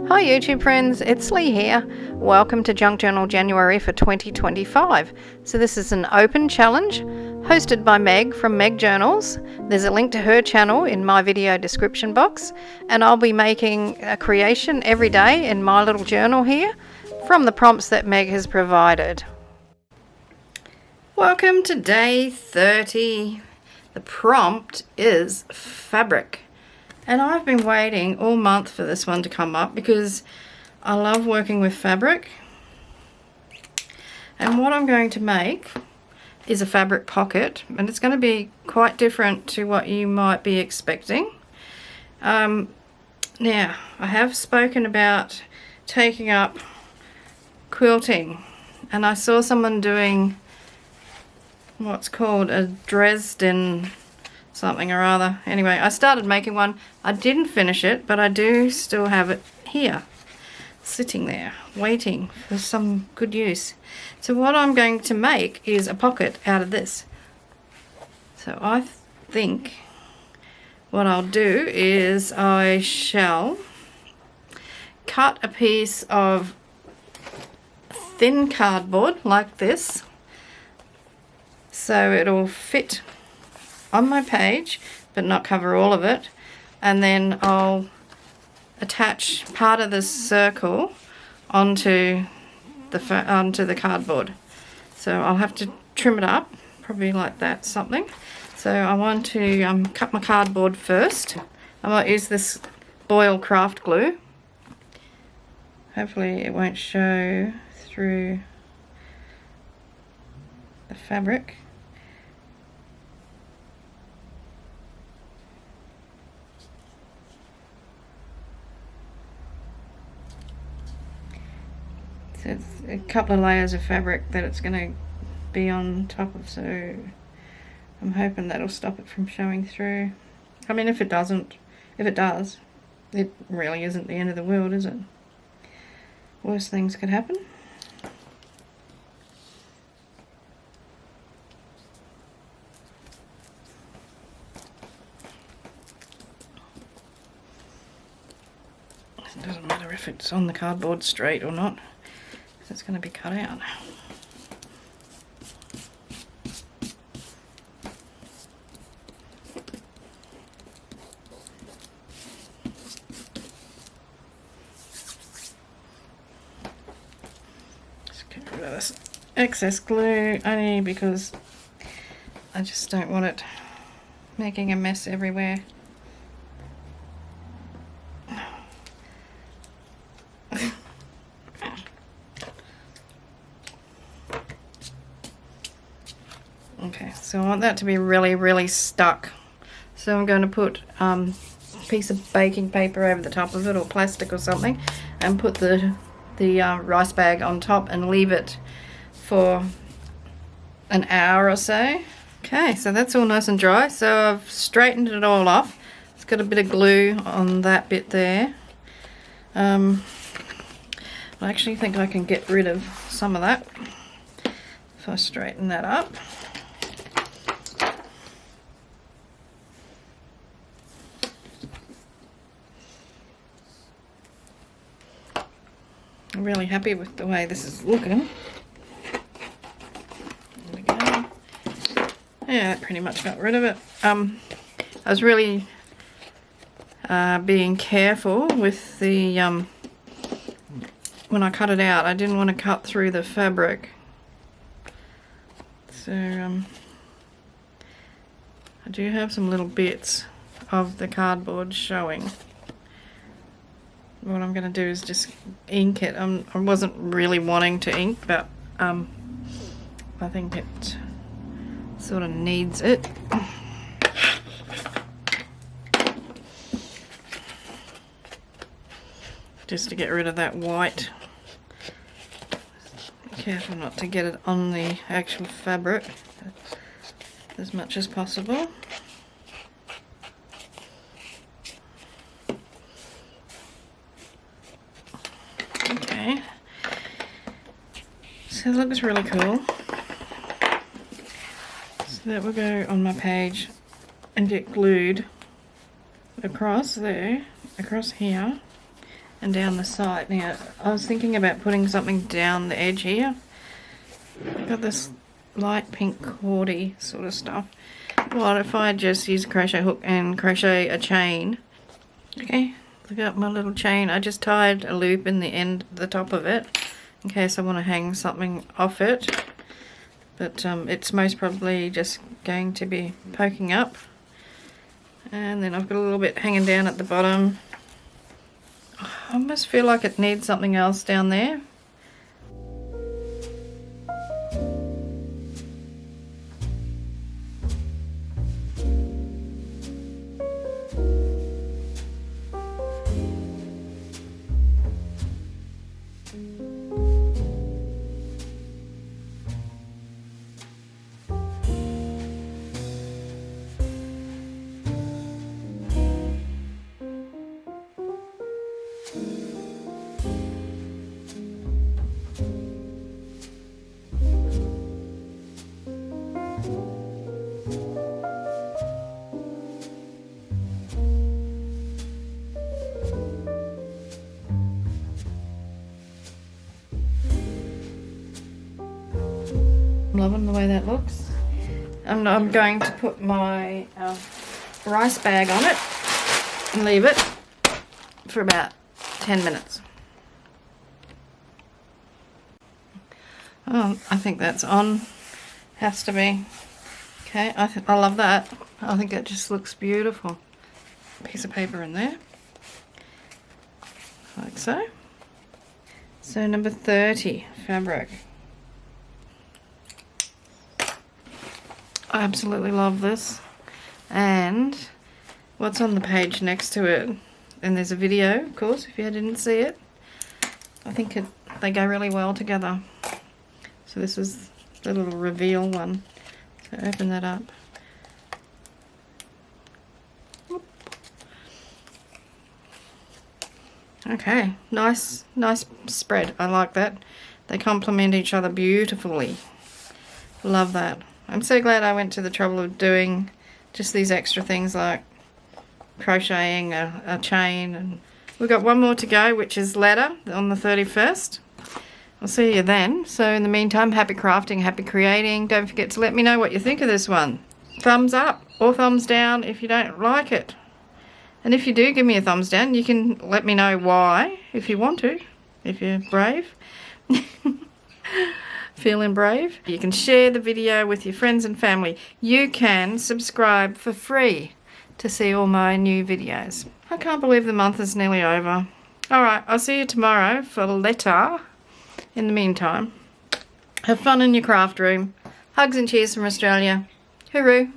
Hi YouTube friends, it's Lee here. Welcome to Junk Journal January for 2025. So this is an open challenge hosted by Meg from Meg Journals. There's a link to her channel in my video description box, and I'll be making a creation every day in my little journal here from the prompts that Meg has provided. Welcome to day 30. The prompt is fabric. And I've been waiting all month for this one to come up because I love working with fabric. And what I'm going to make is a fabric pocket, and it's going to be quite different to what you might be expecting. Now, I have spoken about taking up quilting, and I saw someone doing what's called a Dresden something or other. Anyway, I started making one. I didn't finish it, but I do still have it here, sitting there, waiting for some good use. So what I'm going to make is a pocket out of this. So I think what I'll do is I shall cut a piece of thin cardboard like this, so it'll fit on my page but not cover all of it, and then I'll attach part of this circle onto the cardboard. So I'll have to trim it up, probably like that, something. So I want to cut my cardboard first. I might use this Boyle craft glue. Hopefully it won't show through the fabric. So it's a couple of layers of fabric that it's going to be on top of, so I'm hoping that'll stop it from showing through. I mean, if it does, it really isn't the end of the world, is it? Worse things could happen. It doesn't matter if it's on the cardboard straight or not, it's going to be cut out. Just get rid of this excess glue, only because I just don't want it making a mess everywhere. Okay, so I want that to be really stuck. So I'm going to put a piece of baking paper over the top of it, or plastic or something, and put the rice bag on top and leave it for an hour or so. Okay, so that's all nice and dry. So I've straightened it all off. It's got a bit of glue on that bit there. I actually think I can get rid of some of that if I straighten that up. I'm really happy with the way this is looking. There we go. Yeah, that pretty much got rid of it. I was really being careful with the when I cut it out. I didn't want to cut through the fabric. So I do have some little bits of the cardboard showing. What I'm going to do is just ink it. I wasn't really wanting to ink, but I think it sort of needs it. Just to get rid of that white. Be careful not to get it on the actual fabric as much as possible. Okay, so it looks really cool. So that will go on my page and get glued across there, across here, and down the side. Now, I was thinking about putting something down the edge here. I've got this light pink cordy sort of stuff. What if I just use a crochet hook and crochet a chain? Okay, look at my little chain. I just tied a loop in the end, the top of it, in case I want to hang something off it. But it's most probably just going to be poking up. And then I've got a little bit hanging down at the bottom. I almost feel like it needs something else down there. I'm loving the way that looks. I'm going to put my rice bag on it and leave it for about 10 minutes. Oh, I think that's on. Has to be. Okay, I love that. I think it just looks beautiful. Piece of paper in there. Like so. So number 30, fabric. I absolutely love this. And what's on the page next to it? And there's a video, of course, if you didn't see it. I think they go really well together. So this is the little reveal one. So open that up. Whoop. Okay, nice spread. I like that. They complement each other beautifully. Love that. I'm so glad I went to the trouble of doing just these extra things like crocheting a chain. And we've got one more to go, which is ladder on the 31st. I'll see you then. So in the meantime, happy crafting, happy creating. Don't forget to let me know what you think of this one. Thumbs up or thumbs down if you don't like it. And if you do give me a thumbs down, you can let me know why if you want to, if you're brave. Feeling brave. You can share the video with your friends and family. You can subscribe for free to see all my new videos. I can't believe the month is nearly over. Alright, I'll see you tomorrow for letter. In the meantime, have fun in your craft room. Hugs and cheers from Australia. Hooroo.